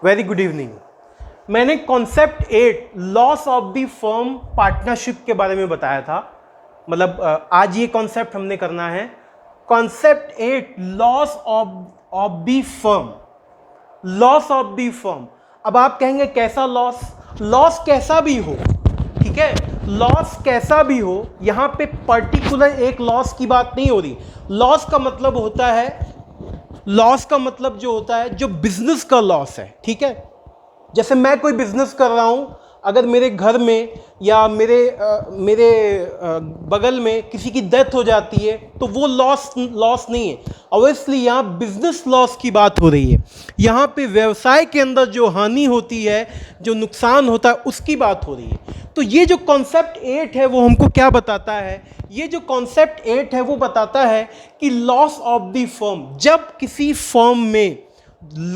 Very good evening. मैंने concept 8 loss of the firm partnership के बारे में बताया था। मतलब आज ये कॉन्सेप्ट हमने करना है। Concept 8 loss of the firm. Loss of the firm. अब आप कहेंगे कैसा लॉस? लॉस कैसा भी हो, ठीक है, लॉस कैसा भी हो, यहां पे पर्टिकुलर एक लॉस की बात नहीं हो रही। लॉस का मतलब होता है, लॉस का मतलब जो होता है जो बिजनेस का लॉस है, ठीक है। जैसे मैं कोई बिजनेस कर रहा हूं, अगर मेरे घर में या मेरे बगल में किसी की डेथ हो जाती है तो वो लॉस नहीं है। ऑब्वियसली यहाँ बिजनेस लॉस की बात हो रही है। यहाँ पे व्यवसाय के अंदर जो हानि होती है, जो नुकसान होता है, उसकी बात हो रही है। तो ये जो कॉन्सेप्ट 8 है वो हमको क्या बताता है? ये जो कॉन्सेप्ट 8 है वो बताता है कि लॉस ऑफ द फर्म, जब किसी फर्म में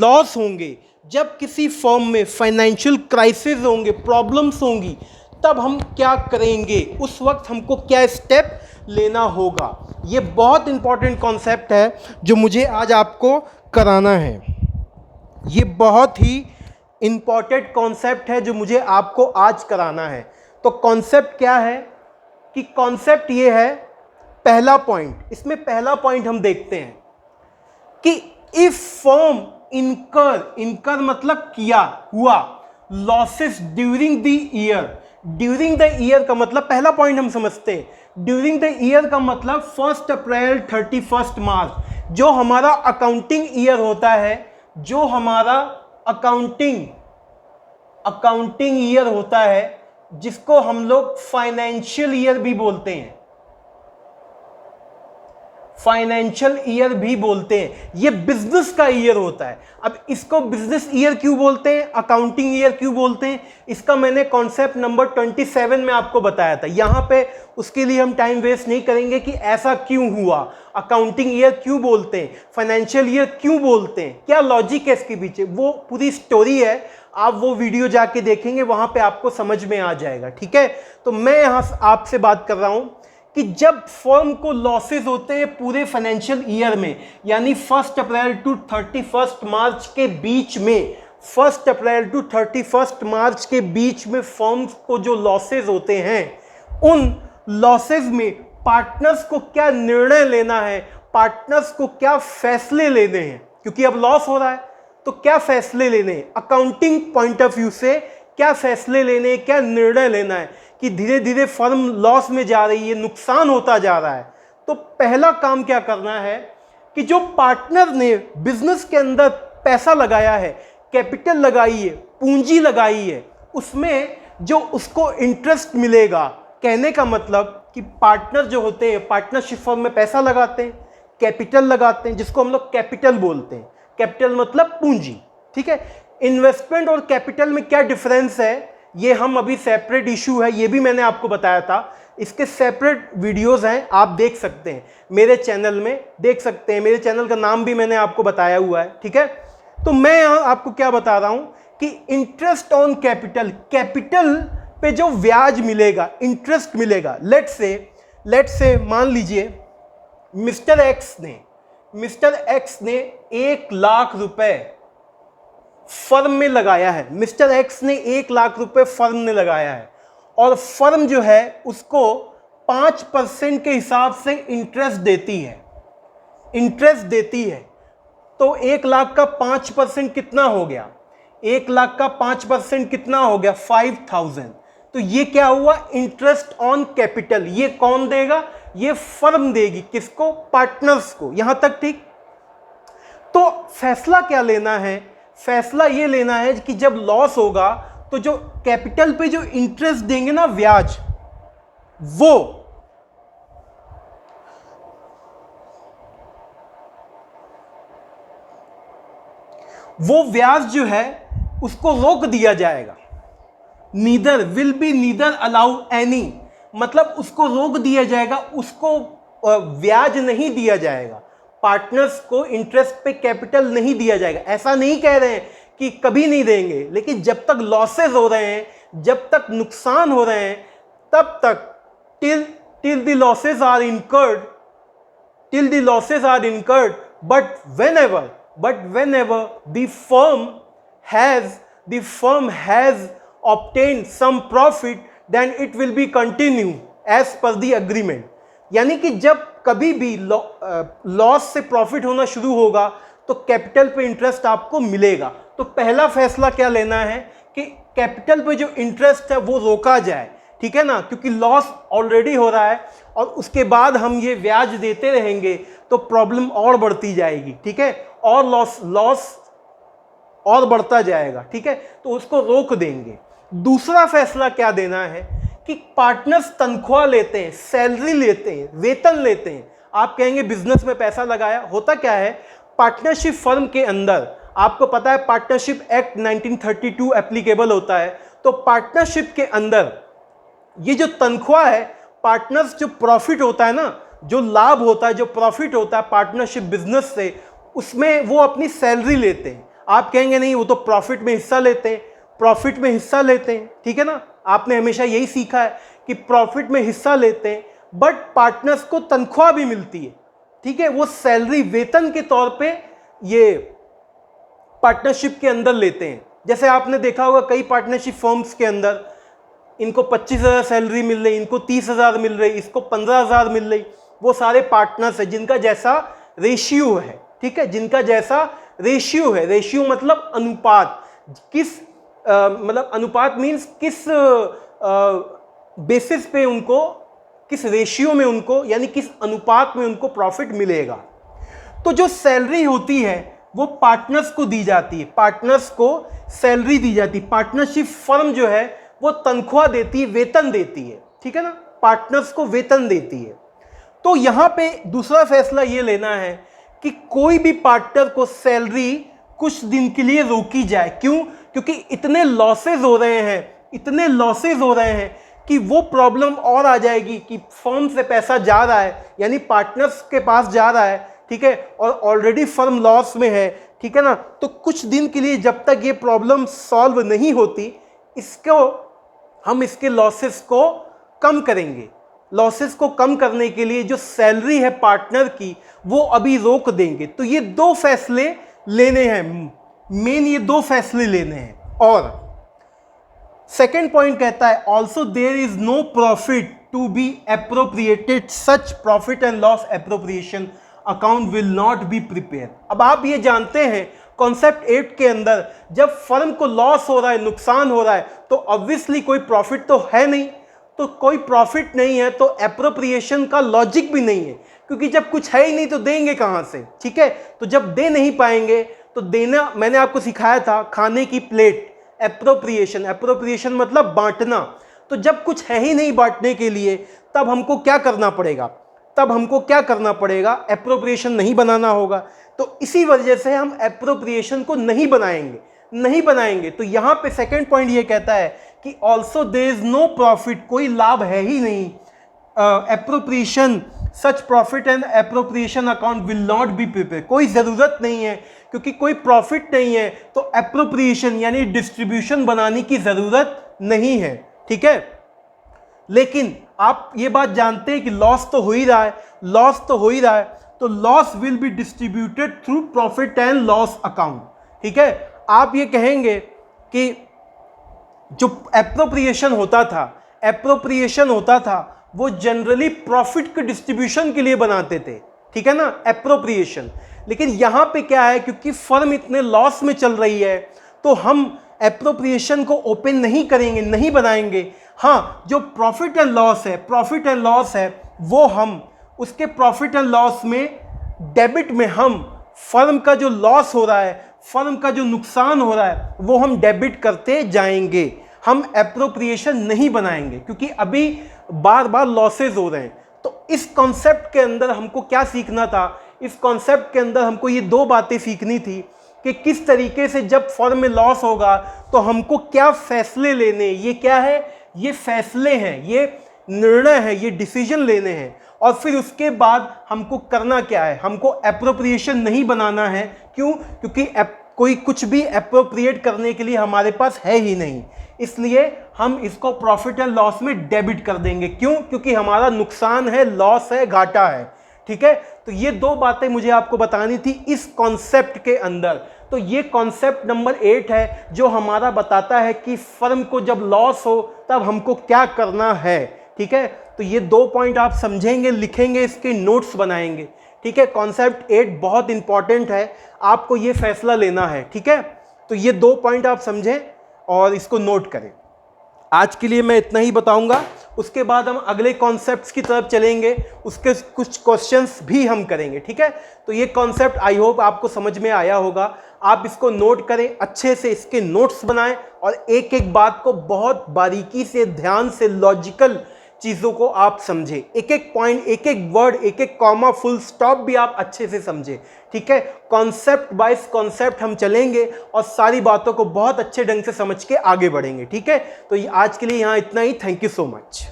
लॉस होंगे, जब किसी फर्म में फाइनेंशियल क्राइसिस होंगे, प्रॉब्लम्स होंगी, तब हम क्या करेंगे, उस वक्त हमको क्या स्टेप लेना होगा। ये बहुत इंपॉर्टेंट कॉन्सेप्ट है जो मुझे आज आपको कराना है। ये बहुत ही इंपॉर्टेंट कॉन्सेप्ट है जो मुझे आपको आज कराना है। तो कॉन्सेप्ट क्या है? कि कॉन्सेप्ट ये है, पहला पॉइंट, इसमें पहला पॉइंट हम देखते हैं कि इफ फर्म इनकर मतलब किया हुआ losses during the year. During the year का मतलब, पहला पॉइंट हम समझते हैं, ड्यूरिंग द ईयर का मतलब 1 अप्रैल 31 मार्च, जो हमारा अकाउंटिंग ईयर होता है, जो हमारा अकाउंटिंग ईयर होता है, जिसको हम लोग फाइनेंशियल ईयर भी बोलते हैं, फाइनेंशियल ईयर भी बोलते हैं। ये बिजनेस का ईयर होता है। अब इसको बिजनेस ईयर क्यों बोलते हैं, अकाउंटिंग ईयर क्यों बोलते हैं, इसका मैंने कॉन्सेप्ट नंबर 27 में आपको बताया था। यहां पे उसके लिए हम टाइम वेस्ट नहीं करेंगे कि ऐसा क्यों हुआ, अकाउंटिंग ईयर क्यों बोलते हैं, फाइनेंशियल ईयर क्यों बोलते हैं, क्या लॉजिक है इसके पीछे, वो पूरी स्टोरी है। आप वो वीडियो जाके देखेंगे, वहां पे आपको समझ में आ जाएगा, ठीक है। तो मैं यहां आपसे बात कर रहा हूं कि जब फर्म को लॉसेस होते हैं पूरे फाइनेंशियल ईयर में, यानी 1 अप्रैल टू 31 मार्च के बीच में, 1 अप्रैल टू 31 मार्च के बीच में फर्म को जो लॉसेस होते हैं, उन लॉसेस में पार्टनर्स को क्या निर्णय लेना है, पार्टनर्स को क्या फैसले लेने हैं, क्योंकि अब लॉस हो रहा है तो क्या फैसले लेने हैं, अकाउंटिंग पॉइंट ऑफ व्यू से क्या फैसले लेने, क्या निर्णय लेना है कि धीरे धीरे फर्म लॉस में जा रही है, नुकसान होता जा रहा है। तो पहला काम क्या करना है कि जो पार्टनर ने बिजनेस के अंदर पैसा लगाया है, कैपिटल लगाई है, पूंजी लगाई है, उसमें जो उसको इंटरेस्ट मिलेगा, कहने का मतलब कि पार्टनर जो होते हैं पार्टनरशिप फर्म में पैसा लगाते हैं, कैपिटल लगाते हैं, जिसको हम लोग कैपिटल बोलते हैं। कैपिटल मतलब पूंजी, ठीक है। इन्वेस्टमेंट और कैपिटल में क्या डिफरेंस है, ये हम अभी सेपरेट इशू है, ये भी मैंने आपको बताया था। इसके सेपरेट वीडियोस हैं, आप देख सकते हैं मेरे चैनल में, देख सकते हैं। मेरे चैनल का नाम भी मैंने आपको बताया हुआ है, ठीक है। तो मैं यहां आपको क्या बता रहा हूं कि इंटरेस्ट ऑन कैपिटल, कैपिटल पे जो ब्याज मिलेगा, इंटरेस्ट मिलेगा। लेट्स से मान लीजिए मिस्टर एक्स ने 1 लाख रुपए फर्म में लगाया है। मिस्टर एक्स ने 1 लाख रुपए फर्म में लगाया है और फर्म जो है उसको 5% के हिसाब से इंटरेस्ट देती है। तो 1 लाख का 5% कितना हो गया? 1 लाख का 5% कितना हो गया? 5000। तो ये क्या हुआ? Interest on capital. ये कौन देगा? ये फर्म देगी। किसको? पार्टनर्स को। यहां तक ठीक। तो फैसला क्या लेना है? फैसला ये लेना है कि जब लॉस होगा तो जो कैपिटल पे जो इंटरेस्ट देंगे ना, ब्याज, वो ब्याज जो है उसको रोक दिया जाएगा। नीदर अलाउ एनी, मतलब उसको रोक दिया जाएगा, उसको ब्याज नहीं दिया जाएगा, पार्टनर्स को इंटरेस्ट पे कैपिटल नहीं दिया जाएगा। ऐसा नहीं कह रहे हैं कि कभी नहीं देंगे, लेकिन जब तक लॉसेस हो रहे हैं, जब तक नुकसान हो रहे हैं, तब तक till the losses are incurred, but whenever the firm has the firm has obtained some profit then it will be continue as per the agreement. यानी कि जब कभी भी लॉस से प्रॉफिट होना शुरू होगा तो कैपिटल पे इंटरेस्ट आपको मिलेगा। तो पहला फैसला क्या लेना है कि कैपिटल पे जो इंटरेस्ट है वो रोका जाए, ठीक है ना, क्योंकि लॉस ऑलरेडी हो रहा है और उसके बाद हम ये ब्याज देते रहेंगे तो प्रॉब्लम और बढ़ती जाएगी, ठीक है, और लॉस और बढ़ता जाएगा, ठीक है, तो उसको रोक देंगे। दूसरा फैसला क्या देना है कि पार्टनर्स तनख्वाह लेते हैं, सैलरी लेते हैं, वेतन लेते हैं। आप कहेंगे बिजनेस में पैसा लगाया, होता क्या है, पार्टनरशिप फर्म के अंदर आपको पता है पार्टनरशिप एक्ट 1932 एप्लीकेबल होता है। तो पार्टनरशिप के अंदर ये जो तनख्वाह है, पार्टनर्स जो प्रॉफिट होता है ना, जो लाभ होता है, जो प्रॉफिट होता है पार्टनरशिप बिजनेस से, उसमें वो अपनी सैलरी लेते हैं। आप कहेंगे नहीं वो तो प्रॉफिट में हिस्सा लेते हैं, प्रॉफिट में हिस्सा लेते हैं, ठीक है ना, आपने हमेशा यही सीखा है कि प्रॉफिट में हिस्सा लेते हैं, बट पार्टनर्स को तनख्वाह भी मिलती है, ठीक है, वो सैलरी वेतन के तौर पे ये पार्टनरशिप के अंदर लेते हैं। जैसे आपने देखा होगा कई पार्टनरशिप फर्म्स के अंदर इनको 25,000 सैलरी मिल रही, इनको 30,000 मिल रही, इसको 15,000 मिल रही। वो सारे पार्टनर्स है जिनका जैसा रेशियो है, ठीक है, जिनका जैसा रेशियो है। रेशियो मतलब अनुपात, किस मतलब अनुपात मीन्स किस बेसिस पे उनको, किस रेशियो में उनको, यानी किस अनुपात में उनको प्रॉफिट मिलेगा। तो जो सैलरी होती है वो पार्टनर्स को दी जाती है, पार्टनर्स को सैलरी दी जाती है। पार्टनरशिप फर्म जो है वो तनख्वाह देती है, वेतन देती है, ठीक है ना, पार्टनर्स को वेतन देती है। तो यहां पे दूसरा फैसला ये लेना है कि कोई भी पार्टनर को सैलरी कुछ दिन के लिए रोकी जाए। क्यों? क्योंकि इतने लॉसेस हो रहे हैं, इतने लॉसेस हो रहे हैं कि वो प्रॉब्लम और आ जाएगी कि फर्म से पैसा जा रहा है, यानी पार्टनर्स के पास जा रहा है, ठीक है, और ऑलरेडी फर्म लॉस में है, ठीक है ना। तो कुछ दिन के लिए जब तक ये प्रॉब्लम सॉल्व नहीं होती, हम इसके लॉसेस को कम करेंगे। लॉसेस को कम करने के लिए जो सैलरी है पार्टनर की वो अभी रोक देंगे। तो ये दो फैसले लेने हैं, मेन ये दो फैसले लेने हैं। और सेकेंड पॉइंट कहता है also there is no profit to be appropriated, such profit and loss appropriation account will not be prepare. अब आप ये जानते हैं कॉन्सेप्ट 8 के अंदर जब फर्म को लॉस हो रहा है, नुकसान हो रहा है, तो ऑब्वियसली कोई प्रॉफिट तो है नहीं। तो कोई प्रॉफिट नहीं है तो एप्रोप्रिएशन का लॉजिक भी नहीं है, क्योंकि जब कुछ है ही नहीं तो देंगे कहां से, ठीक है। तो जब दे नहीं पाएंगे तो देना, मैंने आपको सिखाया था खाने की प्लेट, एप्रोप्रिएशन। एप्रोप्रिएशन मतलब बांटना। तो जब कुछ है ही नहीं बांटने के लिए, तब हमको क्या करना पड़ेगा, एप्रोप्रिएशन नहीं बनाना होगा। तो इसी वजह से हम एप्रोप्रिएशन को नहीं बनाएंगे। तो यहां पे सेकंड पॉइंट ये कहता है कि also there is no profit, कोई लाभ है ही नहीं, appropriation such profit and appropriation account will not be prepare, कोई ज़रूरत नहीं है, क्योंकि कोई प्रॉफिट नहीं है तो एप्रोप्रिएशन यानी डिस्ट्रीब्यूशन बनाने की ज़रूरत नहीं है, ठीक है। लेकिन आप ये बात जानते हैं कि लॉस तो हो ही रहा है, तो loss will be distributed through profit and loss account, ठीक है। आप ये कहेंगे कि जो एप्रोप्रिएशन होता था वो जनरली प्रॉफिट के डिस्ट्रीब्यूशन के लिए बनाते थे, ठीक है ना, एप्रोप्रिएशन। लेकिन यहां पे क्या है, क्योंकि फर्म इतने लॉस में चल रही है तो हम एप्रोप्रिएशन को ओपन नहीं करेंगे, नहीं बनाएंगे। हाँ, जो प्रॉफिट एंड लॉस है वो हम उसके प्रॉफिट एंड लॉस में डेबिट में हम फर्म का जो लॉस हो रहा है, फर्म का जो नुकसान हो रहा है, वो हम डेबिट करते जाएंगे। हम एप्रोप्रिएशन नहीं बनाएंगे क्योंकि अभी बार बार लॉसेज हो रहे हैं। तो इस कॉन्सेप्ट के अंदर हमको क्या सीखना था, इस कॉन्सेप्ट के अंदर हमको ये दो बातें सीखनी थी कि किस तरीके से जब फर्म में लॉस होगा तो हमको क्या फैसले लेने। ये क्या है, ये फैसले हैं, ये निर्णय है, ये डिसीजन लेने हैं। और फिर उसके बाद हमको करना क्या है, हमको एप्रोप्रिएशन नहीं बनाना है। क्यों? क्योंकि कोई कुछ भी एप्रोप्रिएट करने के लिए हमारे पास है ही नहीं, इसलिए हम इसको प्रॉफिट एंड लॉस में डेबिट कर देंगे। क्यों? क्योंकि हमारा नुकसान है, लॉस है, घाटा है, ठीक है। तो ये दो बातें मुझे आपको बतानी थी इस कॉन्सेप्ट के अंदर। तो ये कॉन्सेप्ट नंबर 8 है जो हमारा बताता है कि फर्म को जब लॉस हो तब हमको क्या करना है। ठीक है, तो ये 2 पॉइंट आप समझेंगे, लिखेंगे, इसके नोट्स बनाएंगे। ठीक है, कॉन्सेप्ट 8 बहुत इंपॉर्टेंट है, आपको ये फैसला लेना है। ठीक है, तो ये 2 पॉइंट आप समझें और इसको नोट करें। आज के लिए मैं इतना ही बताऊंगा, उसके बाद हम अगले कॉन्सेप्ट्स की तरफ चलेंगे, उसके कुछ क्वेश्चंस भी हम करेंगे। ठीक है, तो ये कॉन्सेप्ट आई होप आपको समझ में आया होगा। आप इसको नोट करें, अच्छे से इसके नोट्स बनाएं और एक एक बात को बहुत बारीकी से, ध्यान से, लॉजिकल चीज़ों को आप समझें। एक एक पॉइंट, एक एक वर्ड, एक एक कॉमा, फुल स्टॉप भी आप अच्छे से समझें। ठीक है, कॉन्सेप्ट बाइज कॉन्सेप्ट हम चलेंगे और सारी बातों को बहुत अच्छे ढंग से समझ के आगे बढ़ेंगे। ठीक है, तो आज के लिए यहाँ इतना ही। Thank you so much.